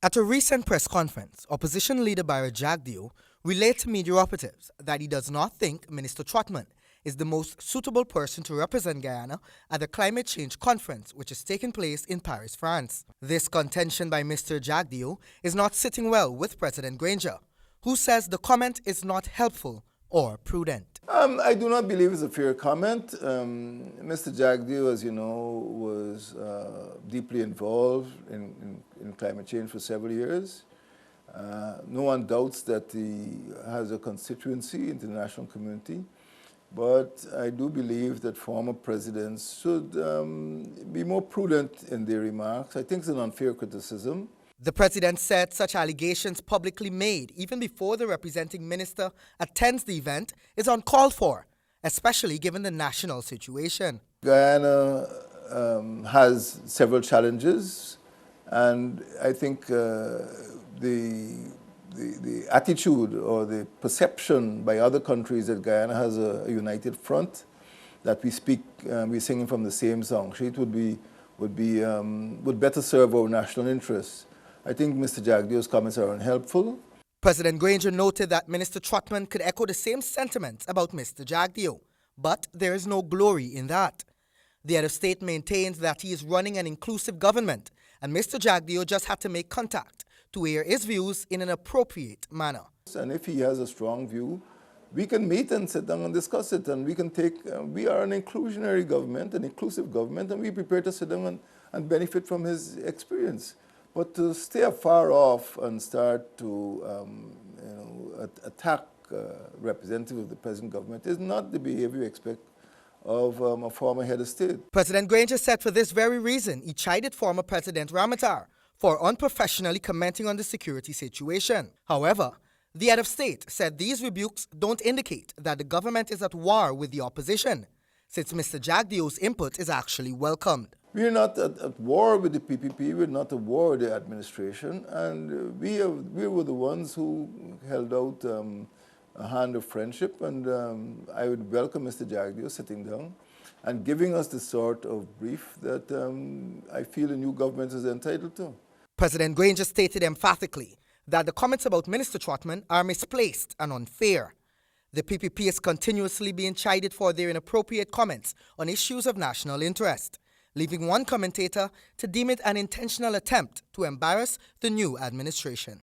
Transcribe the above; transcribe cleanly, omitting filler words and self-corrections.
At a recent press conference, opposition leader Barry Jagdeo relayed to media operatives that he does not think Minister Trotman is the most suitable person to represent Guyana at the climate change conference which is taking place in Paris, France. This contention by Mr. Jagdeo is not sitting well with President Granger, who says the comment is not helpful or prudent. I do not believe it's a fair comment. Mr. Jagdeo, as you know, was deeply involved in climate change for several years. No one doubts that he has a constituency in the international community, but I do believe that former presidents should be more prudent in their remarks. I think it's an unfair criticism. The president said such allegations publicly made even before the representing minister attends the event is uncalled for, especially given the national situation. Guyana has several challenges, and I think the attitude or the perception by other countries that Guyana has a united front, that we're singing from the same song sheet would better serve our national interests. I think Mr. Jagdeo's comments are unhelpful. President Granger noted that Minister Trotman could echo the same sentiments about Mr. Jagdeo, but there is no glory in that. The head of state maintains that he is running an inclusive government, and Mr. Jagdeo just had to make contact to air his views in an appropriate manner. And if he has a strong view, we can meet and sit down and discuss it, and we can take, we are an inclusionary government, an inclusive government, and we're prepared to sit down and benefit from his experience. But to stay afar off and start to attack representatives of the present government is not the behavior you expect of a former head of state. President Granger said for this very reason he chided former President Ramatar for unprofessionally commenting on the security situation. However, the head of state said these rebukes don't indicate that the government is at war with the opposition, since Mr. Jagdeo's input is actually welcomed. We're not at war with the PPP, we're not at war with the administration, and we were the ones who held out a hand of friendship, and I would welcome Mr. Jagdeo sitting down and giving us the sort of brief that I feel the new government is entitled to. President Granger stated emphatically that the comments about Minister Trotman are misplaced and unfair. The PPP is continuously being chided for their inappropriate comments on issues of national interest, leaving one commentator to deem it an intentional attempt to embarrass the new administration.